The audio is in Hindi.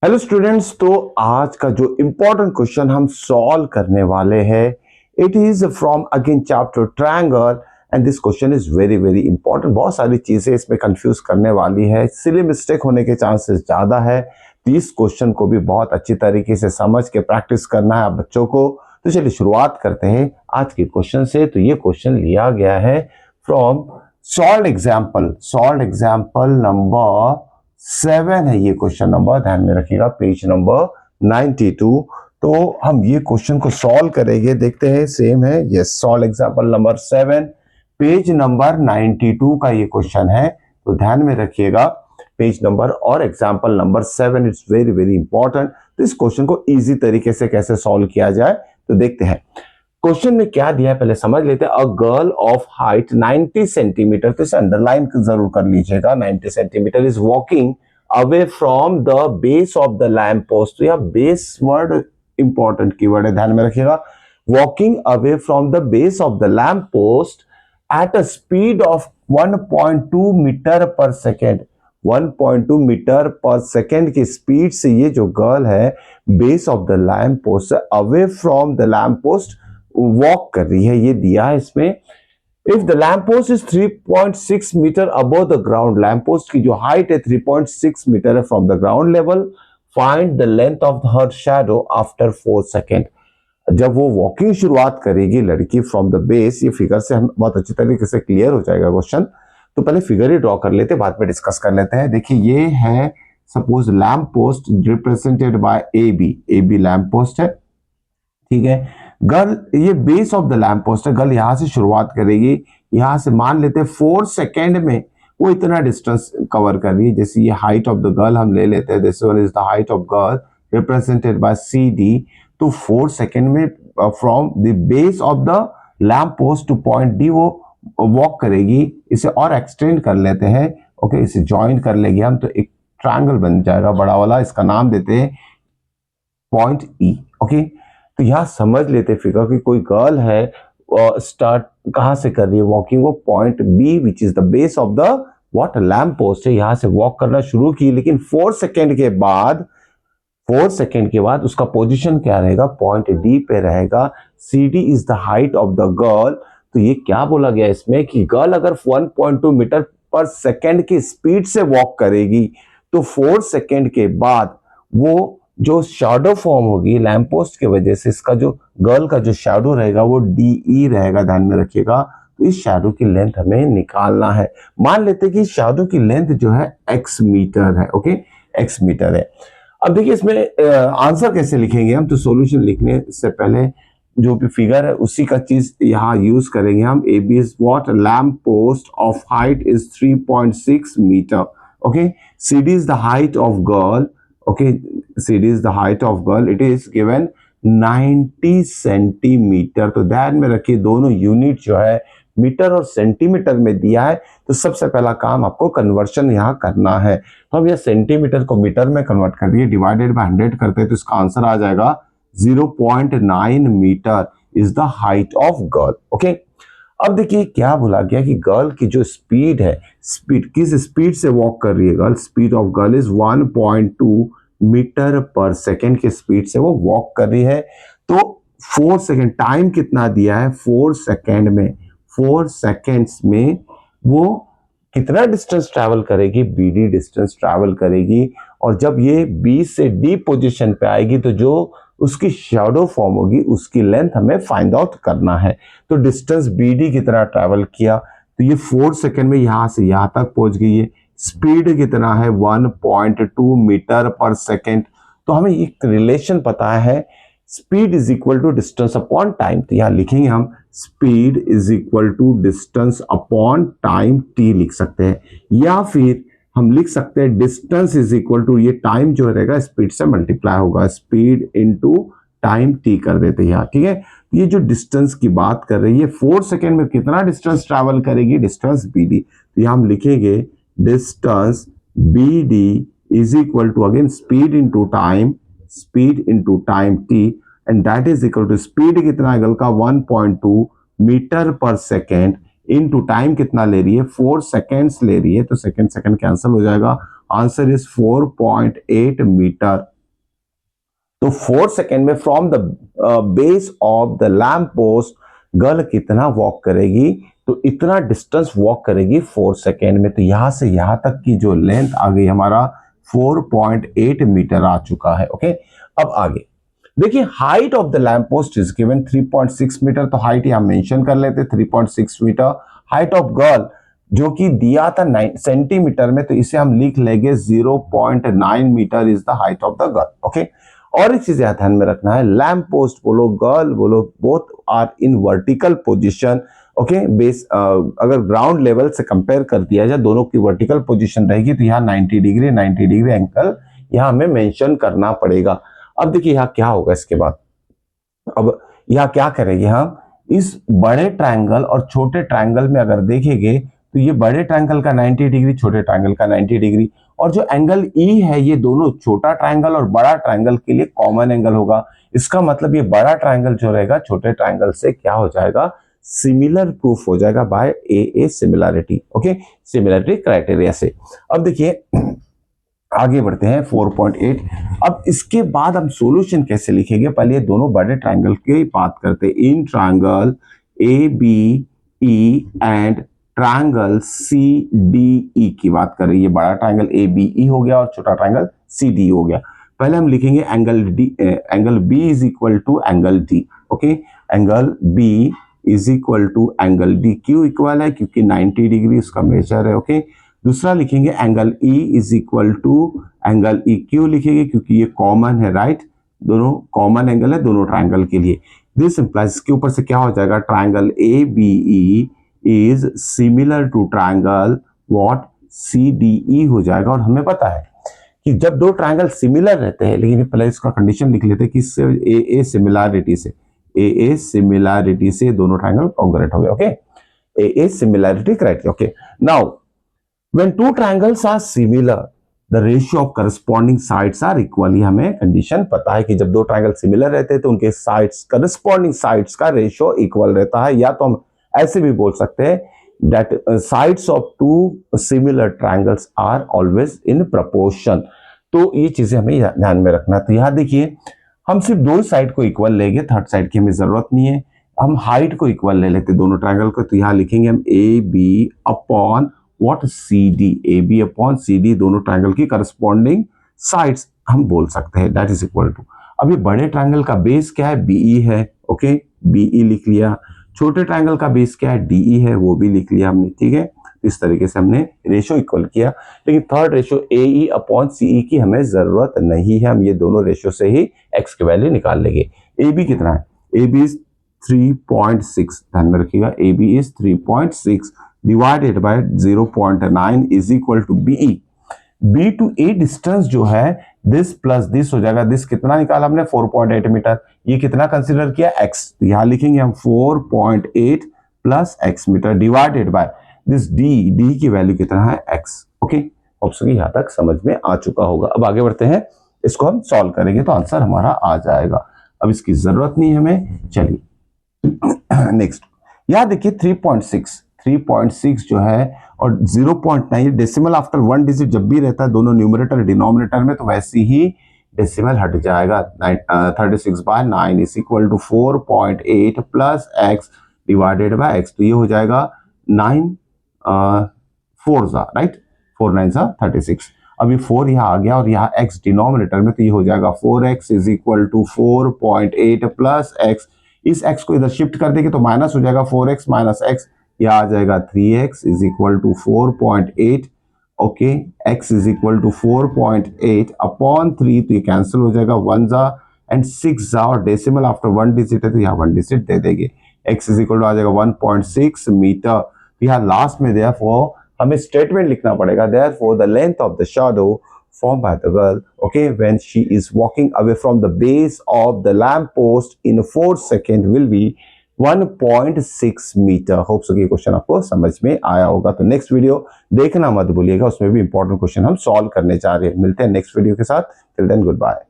Hello students. तो आज का जो इम्पोर्टेंट क्वेश्चन हम सॉल्व करने वाले हैं, it is from again chapter triangle and this question is very very important. बहुत सारी चीजें इसमें कंफ्यूज करने वाली है, सिली मिस्टेक होने के चांसेस ज्यादा है। तो इस क्वेश्चन को भी बहुत अच्छी तरीके से समझ के प्रैक्टिस करना है आप बच्चों को। तो चलिए शुरुआत करते हैं आज के क्वेश्चन से। तो ये क्वेश्चन लिया गया है फ्रॉम सॉल्व एग्जाम्पल नंबर 7 है। ये क्वेश्चन नंबर ध्यान में रखिएगा, पेज नंबर 92। तो हम ये क्वेश्चन को सॉल्व करेंगे, देखते हैं सेम है। Yes, solve example number 7, page number 92 का ये क्वेश्चन है। तो ध्यान में रखिएगा पेज नंबर और example number 7 it's very very important. तो इस क्वेश्चन को इजी तरीके से कैसे सॉल्व किया जाए तो देखते हैं। क्वेश्चन में क्या दिया है पहले समझ लेते हैं। A girl of height 90 centimetre, तो इसे अंडरलाइन जरूर कर लीजिएगा। 90 centimetre is walking away from the base of the lamp post. तो यह बेस वर्ड इंपॉर्टेंट कीवर्ड है, ध्यान में रखिएगा। Walking away from the base of the lamp post at a speed of 1.2 metre per second. 1.2 metre per second की स्पीड से ये जो गर्ल है base of the lamp post से away from the lamp post walk कर रही है। ये दिया है इसमें। If the lamp post is 3.6 metre above the ground, lamp post की जो हाइट है 3.6 मीटर है from the ground level, find the length of her shadow after 4 second. जब वो वॉकिंग शुरुआत करेगी लड़की फ्रॉम द बेस, ये फिगर से हम बहुत अच्छी तरीके से क्लियर हो जाएगा क्वेश्चन। तो पहले फिगर ही ड्रॉ कर लेते, बाद में डिस्कस कर लेते हैं। देखिए ये है suppose lamp post represented by A B lamp post है, ठीक है। गर्ल ये base of the lamp post है, गर्ल यहां से शुरुआत करेगी। यहां से मान लेते हैं 4 सेकेंड में वो इतना डिस्टेंस कवर कर रही है। जैसे ये हाइट ऑफ द गर्ल हम ले लेते हैं, this one is the height of girl represented by C D. तो 4 सेकेंड में from the base of the lamp post to point D वो वॉक करेगी। इसे और एक्सटेंड कर लेते हैं, ओके, इसे ज्वाइन कर लेंगे हम तो एक ट्रायंगल बन जाएगा बड़ा वाला। इसका नाम देते हैं पॉइंट ई, ओके। तो यहां समझ लेते फिगर कि कोई गर्ल है स्टार्ट कहां से कर रही है वॉकिंग, वो point B which is the base of the what lamp post है, यहां से वॉक करना शुरू की। लेकिन 4 सेकेंड के बाद उसका पोजीशन क्या रहेगा, पॉइंट डी पे रहेगा। C D is the height of the girl. तो ये क्या बोला गया इसमें कि गर्ल अगर 1.2 मीटर पर सेकेंड की स्पीड से वॉक करेगी तो 4 सेकेंड के बाद वो जो शैडो फॉर्म होगी लैम्प पोस्ट की वजह से, इसका जो गर्ल का जो शैडो रहेगा वो डी ई रहेगा, ध्यान में रखिएगा। तो इस शैडो की लेंथ हमें निकालना है। मान लेते कि शैडो की लेंथ जो है x मीटर है, ओके, x मीटर है। अब देखिए इसमें आंसर कैसे लिखेंगे हम, तो सॉल्यूशन लिखने से पहले जो भी फिगर है उसी का चीज यहाँ यूज करेंगे हम। A B is what lamp post of height is 3.6 metre, okay. C D is the height of girl, okay, CD is the height of girl, it is given 90 centimetre. तो ध्यान में रखिए दोनों यूनिट जो है मीटर और सेंटीमीटर में दिया है। तो सबसे पहला काम आपको कन्वर्शन यहाँ करना है। तो हम यह सेंटीमीटर को मीटर में कन्वर्ट कर दिए, डिवाइडेड बाय 100 करते हैं तो इसका आंसर आ जाएगा 0.9 metre is the height of girl, okay. अब देखिए क्या बोला गया कि गर्ल की जो स्पीड है, स्पीड किस स्पीड से वॉक कर रही है girl, speed of girl is 1.2 metre per second की स्पीड से वो वॉक कर रही है। तो 4 सेकेंड टाइम कितना दिया है, 4 सेकेंड में, 4 सेकेंड्स में वो कितना डिस्टेंस ट्रैवल करेगी, बीडी डिस्टेंस ट्रैवल करेगी। और जब ये बी से डी पोजीशन पे आएगी तो जो उसकी शैडो फॉर्म होगी उसकी लेंथ हमें फाइंड आउट करना है। तो डिस्टेंस बीडी कितना ट्रैवल किया, तो ये 4 सेकेंड में यहां से यहां तक पहुंच गई है। स्पीड कितना है 1.2 मीटर पर सेकेंड। तो हमें एक रिलेशन पता है, speed is equal to distance upon time. तो यहां लिखेंगे हम speed is equal to distance upon time T लिख सकते हैं, या फिर हम लिख सकते हैं डिस्टेंस इज इक्वल टू ये टाइम जो रहेगा स्पीड से मल्टीप्लाई होगा, स्पीड इनटू टाइम टी कर देते हैं यहाँ, ठीक है। ये जो डिस्टेंस की बात कर रही है 4 सेकेंड में कितना डिस्टेंस ट्रैवल करेगी, डिस्टेंस बी डी। तो यहाँ हम लिखेंगे distance B D is equal to again speed into time T, and that is equal to speed कितना है गर्ल का 1.2 metre per second into time कितना ले रही है 4 सेकेंड्स ले रही है। तो सेकेंड कैंसिल हो जाएगा, आंसर इज 4.8 मीटर। तो 4 सेकेंड में from the base of the lamp post girl कितना वॉक करेगी, तो इतना डिस्टेंस वॉक करेगी 4 सेकेंड में। तो यहां से यहां तक की जो लेंथ आ गई हमारा 4.8 मीटर आ चुका है। ओके, अब आगे देखिए, height of the lamp post is given 3.6 metre. तो हाइट यहां मेंशन कर लेते 3.6 मीटर। हाइट ऑफ गर्ल जो कि दिया था 9 सेंटीमीटर में, तो इसे हम लिख लेंगे 0.9 metre is the height of the girl. Okay, और एक चीज ध्यान में रखना है, लैम्प पोस्ट बोलो गर्ल बोलो both are in vertical position. Okay, base अगर ग्राउंड लेवल से कंपेयर कर दिया जाए, दोनों की वर्टिकल पोजीशन रहेगी, तो यहाँ 90 डिग्री एंगल यहाँ हमें मेंशन करना पड़ेगा। अब देखिए यहाँ क्या होगा इसके बाद, अब यहाँ क्या करेंगे हम, इस बड़े ट्रायंगल और छोटे ट्रायंगल में अगर देखेंगे तो ये बड़े ट्रायंगल का 90 डिग्री, छोटे ट्रायंगल का 90 डिग्री, और जो एंगल ई है ये दोनों छोटा ट्रायंगल और बड़ा ट्रायंगल के लिए कॉमन एंगल होगा। इसका मतलब ये बड़ा ट्रायंगल जो रहेगा छोटे ट्रायंगल से क्या हो जाएगा, सिमिलर प्रूफ हो जाएगा by a similarity. Okay, similarity criteria से। अब देखिए आगे बढ़ते हैं 4.8। अब इसके बाद हम सॉल्यूशन कैसे लिखेंगे, पहले ये दोनों बड़े ट्रायंगल की बात करते हैं। In triangle A B E and triangle C D E की बात करें, ये बड़ा ट्रायंगल ए बी ई हो गया और छोटा ट्रायंगल सी डी हो गया। पहले हम लिखेंगे angle B is equal to angle D. Okay, angle B is equal to angle D, क्यों इक्वल है, क्योंकि 90 डिग्री उसका मेजर है। ओके, दूसरा लिखेंगे angle E is equal to angle E, क्यों लिखेंगे, क्योंकि ये कॉमन है, राइट, दोनों कॉमन एंगल है दोनों ट्रायंगल के लिए। दिस इंप्लाइज, इसके ऊपर से क्या हो जाएगा, triangle A B E is similar to triangle what C D E हो जाएगा। और हमें पता है कि जब दो ट्रायंगल सिमिलर रहते हैं, लेकिन पहले इसका कंडीशन लिख लेते हैं कि इससे ए सिमिलैरिटी से दोनों ट्रायंगल कॉन्ग्रुएंट हो गए। Okay, A similarity criteria. Okay, now when two triangles are similar the ratio of corresponding sides are equal। हमें कंडीशन पता है कि जब दो ट्रायंगल सिमिलर रहते हैं तो उनके साइड्स करस्पॉन्डिंग साइड्स का रेशियो इक्वल रहता है, या तो हम ऐसे भी बोल सकते हैं that sides of two similar triangles are always in proportion। तो ये चीजें हमें ध्यान में रखना। तो यहाँ देखिए हम सिर्फ दो साइड को इक्वल लेंगे, थर्ड साइड की हमें जरूरत नहीं है। हम हाइट को इक्वल ले लेते दोनों ट्रायंगल को, तो यहाँ लिखेंगे हम A B upon what C D, A B upon C D, दोनों ट्रायंगल की करस्पॉन्डिंग साइड्स हम बोल सकते हैं, दैट इज इक्वल टू। अब ये बड़े ट्रायंगल का बेस क्या है, बीई है। ओके, बीई लिख लिया। छोटे ट्रायंगल का बेस क्या है, डीई है, वो भी लिख लिया हमने। ठीक है, इस तरीके से हमने रेशियो इक्वल किया। लेकिन थर्ड रेशियो एई अपॉन सीई की हमें जरूरत नहीं है, हम ये दोनों रेशियो से ही एक्स की वैल्यू निकाल लेंगे। ए बी कितना है, ए बी इज 3.6, ध्यान में रखिएगा, A B is 3.6 divided by 0.9 is equal to B E. B to A distance जो है दिस प्लस दिस हो जाएगा। दिस कितना निकाला हमने, 4.8 मीटर। ये कितना कंसीडर किया, एक्स, तो यहां लिखेंगे हम 4.8 plus x metre divided by this D, D की वैल्यू कितना है, एक्स। ओके, ऑप्शन यहां तक समझ में आ चुका होगा। अब आगे बढ़ते हैं, इसको हम सॉल्व करेंगे तो आंसर हमारा आ जाएगा। अब इसकी जरूरत नहीं है हमें, चलिए नेक्स्ट। यहां देखिए 3.6 जो है और 0.9 डेसिमल आफ्टर 1 डिजिट जब भी रहता है दोनों न्यूमरेटर डिनोमिनेटर में, तो वैसे ही डेसिमल हट जाएगा। 36/9 is equal to 4.8 plus x divided by x, तो ये हो जाएगा 9 4 राइट, 4 9 36। अब ये 4 यहाँ आ गया और यहाँ x डिनोमिनेटर में, तो ये हो जाएगा 4x is equal to 4.8 plus x. इस x को इधर शिफ्ट कर देंगे तो माइनस हो जाएगा, 4x माइनस एक्स, यह आ जाएगा 3x is equal to 4.8। Okay, x is equal to 4.8 upon 3, तो ये कैंसिल हो जाएगा, 1 जा एंड 6 जा, और डेसिमल आफ्टर 1 डिजिट है तो यहाँ 1 डिजिट दे देंगे। x इज इक्वल टू आ जाएगा 1.6 मीटर। यहाँ लास्ट में देयरफॉर हमें स्टेटमेंट लिखना पड़ेगा, therefore the length of the shadow formed by the girl, okay, when she is walking away from the base of the lamp post in 4 seconds will be 1.6 metre. Hope so ये क्वेश्चन आपको समझ में आया होगा। तो नेक्स्ट वीडियो देखना मत भूलिएगा, उसमें भी इंपॉर्टेंट क्वेश्चन हम सॉल्व करने जा रहे हैं। मिलते हैं नेक्स्ट वीडियो के साथ, टिल देन गुड बाय।